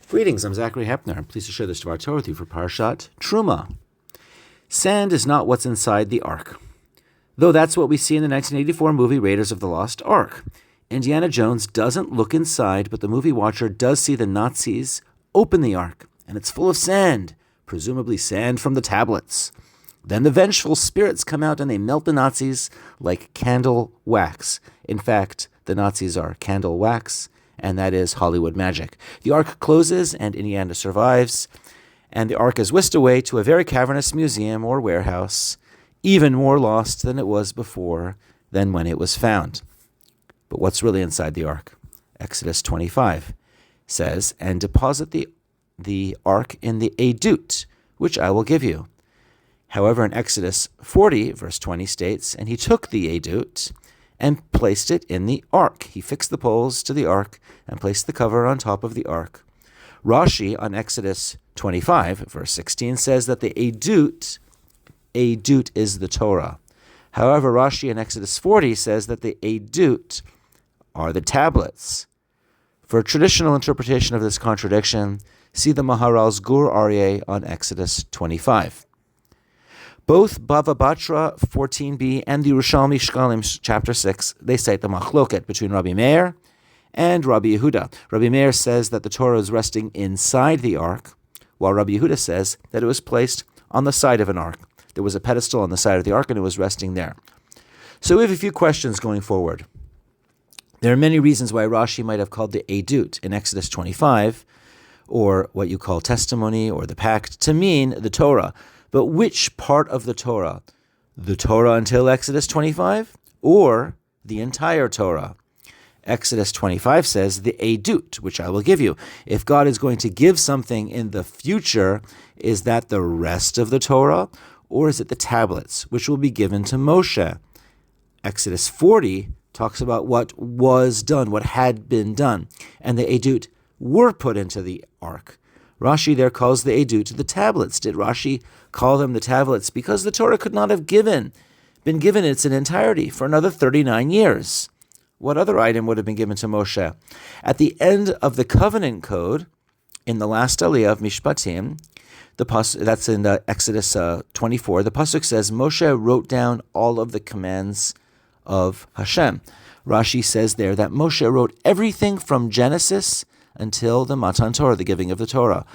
Greetings, I'm Zachary Hepner. I'm pleased to share this Torah with you for Parashat Terumah. Sand is not what's inside the Ark, though that's what we see in the 1984 movie Raiders of the Lost Ark. Indiana Jones doesn't look inside, but the movie watcher does see the Nazis open the Ark, and it's full of sand, presumably sand from the tablets. Then the vengeful spirits come out and they melt the Nazis like candle wax. In fact, the Nazis are candle wax, and that is Hollywood magic. The Ark closes, and Indiana survives, and the Ark is whisked away to a very cavernous museum or warehouse, even more lost than it was before than when it was found. But what's really inside the Ark? Exodus 25 says, "And deposit the Ark in the EDUT, which I will give you." However, in Exodus 40, verse 20 states, "And he took the EDUT and placed it in the Ark. He fixed the poles to the Ark and placed the cover on top of the Ark." Rashi on Exodus 25, verse 16 says that the EDUT is the Torah. However, Rashi in Exodus 40 says that the EDUT are the tablets. For a traditional interpretation of this contradiction, see the Maharal's Gur Aryeh on Exodus 25. Both Bava Batra 14b and the Yerushalmi Shkalim chapter 6, they cite the machloket between Rabbi Meir and Rabbi Yehuda. Rabbi Meir says that the Torah is resting inside the Ark, while Rabbi Yehuda says that it was placed on the side of an Ark. There was a pedestal on the side of the Ark and it was resting there. So we have a few questions going forward. There are many reasons why Rashi might have called the EDUT in Exodus 25, or what you call testimony or the pact, to mean the Torah. But which part of the Torah? The Torah until Exodus 25, or the entire Torah? Exodus 25 says, the EDUT, which I will give you. If God is going to give something in the future, is that the rest of the Torah, or is it the tablets, which will be given to Moshe? Exodus 40 talks about what was done, what had been done, and the EDUT were put into the Ark. Rashi there calls the EDUT the tablets. Did Rashi call them the tablets because the Torah could not have been given in its entirety for another 39 years? What other item would have been given to Moshe? At the end of the covenant code, in the last aliyah of Mishpatim, that's in Exodus 24, the pasuk says, Moshe wrote down all of the commands of Hashem. Rashi says there that Moshe wrote everything from Genesis until the Matan Torah, the giving of the Torah.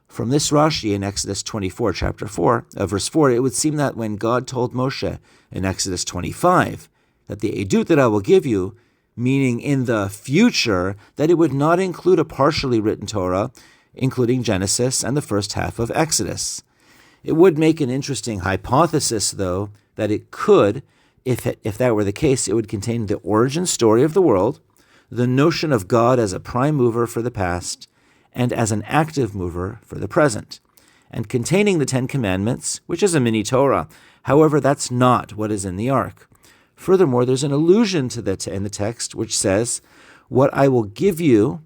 From this Rashi in Exodus 24, chapter 4, verse 4, it would seem that when God told Moshe in Exodus 25 that the EDUT that I will give you, meaning in the future, that it would not include a partially written Torah, including Genesis and the first half of Exodus. It would make an interesting hypothesis, though, that it could, if that were the case, it would contain the origin story of the world, the notion of God as a prime mover for the past, and as an active mover for the present, and containing the 10 Commandments, which is a mini Torah. However, that's not what is in the Ark. Furthermore, there's an allusion to that in the text, which says, what I will give you,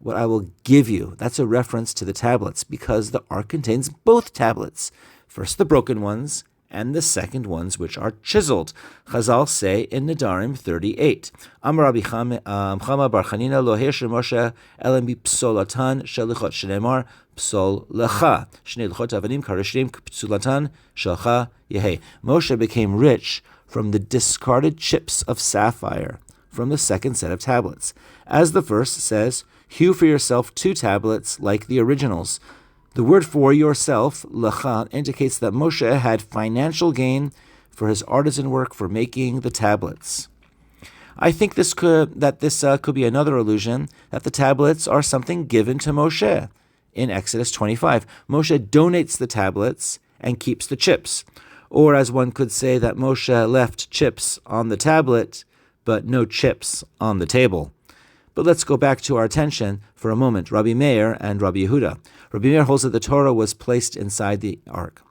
that's a reference to the tablets, because the Ark contains both tablets, first the broken ones, and the second ones which are chiseled. Chazal say in Nedarim 38, Amar Rabbi Chama bar Chanina lo heir Moshe elam b'psolatan shelichot shenemar psol lecha shnei lichot avanim karishim psolatan shelcha yehe. Moshe became rich from the discarded chips of sapphire from the second set of tablets. As the first says, hew for yourself 2 tablets like the originals. The word for yourself, lecha, indicates that Moshe had financial gain for his artisan work for making the tablets. I think this could be another allusion that the tablets are something given to Moshe. In Exodus 25, Moshe donates the tablets and keeps the chips. Or as one could say that Moshe left chips on the tablet, but no chips on the table. But let's go back to our attention for a moment, Rabbi Meir and Rabbi Yehuda. Rabbi Meir holds that the Torah was placed inside the Ark.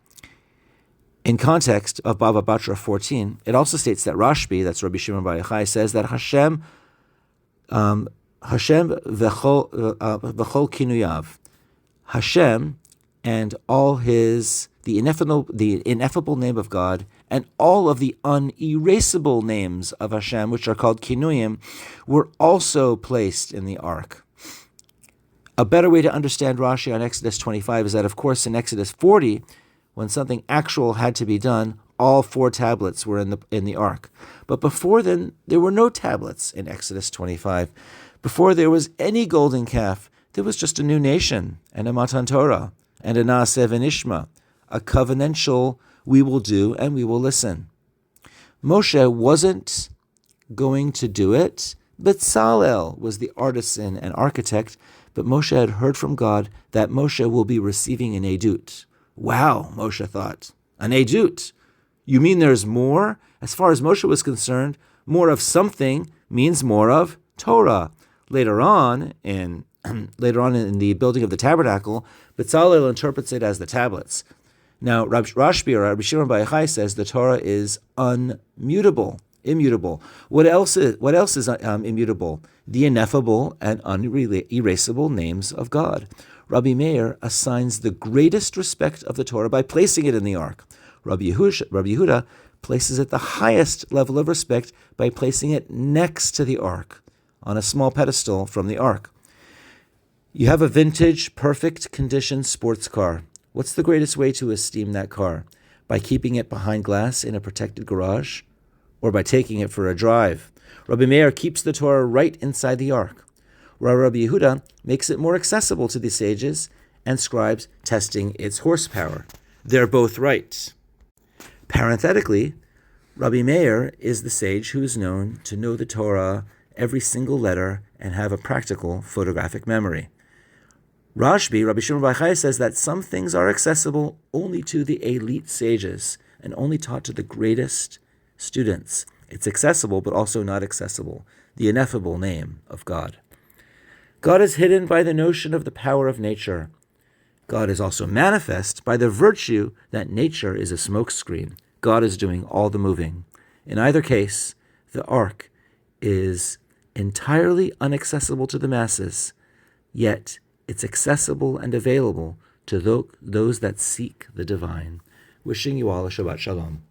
In context of Bava Batra 14, it also states that Rashbi, that's Rabbi Shimon Bar Yochai, says that Hashem v'chol kinuyav, Hashem and all the ineffable name of God, and all of the unerasable names of Hashem, which are called kinuyim, were also placed in the Ark. A better way to understand Rashi on Exodus 25 is that, of course, in Exodus 40, when something actual had to be done, all 4 tablets were in the ark. But before then, there were no tablets in Exodus 25. Before there was any golden calf, there was just a new nation and a Matan Torah and a Naaseh v'nishma, a covenantal we will do and we will listen. Moshe wasn't going to do it. Bezalel was the artisan and architect, but Moshe had heard from God that Moshe will be receiving an EDUT. Wow, Moshe thought. An EDUT? You mean there's more? As far as Moshe was concerned, more of something means more of Torah. Later on in the building of the tabernacle, Bezalel interprets it as the tablets. Now, Rabbi Shimon Bar Yochai says the Torah is immutable. What else is immutable? The ineffable and unerasable names of God. Rabbi Meir assigns the greatest respect of the Torah by placing it in the ark. Rabbi Yehuda places it the highest level of respect by placing it next to the ark, on a small pedestal from the ark. You have a vintage, perfect condition sports car. What's the greatest way to esteem that car? By keeping it behind glass in a protected garage? Or by taking it for a drive? Rabbi Meir keeps the Torah right inside the ark, while Rabbi Yehuda makes it more accessible to the sages and scribes testing its horsepower. They're both right. Parenthetically, Rabbi Meir is the sage who is known to know the Torah, every single letter, and have a practical photographic memory. Rabbi Shimon Bar Yochai, says that some things are accessible only to the elite sages and only taught to the greatest students. It's accessible, but also not accessible. The ineffable name of God. God is hidden by the notion of the power of nature. God is also manifest by the virtue that nature is a smokescreen. God is doing all the moving. In either case, the ark is entirely inaccessible to the masses, yet it's accessible and available to those that seek the divine. Wishing you all a Shabbat Shalom.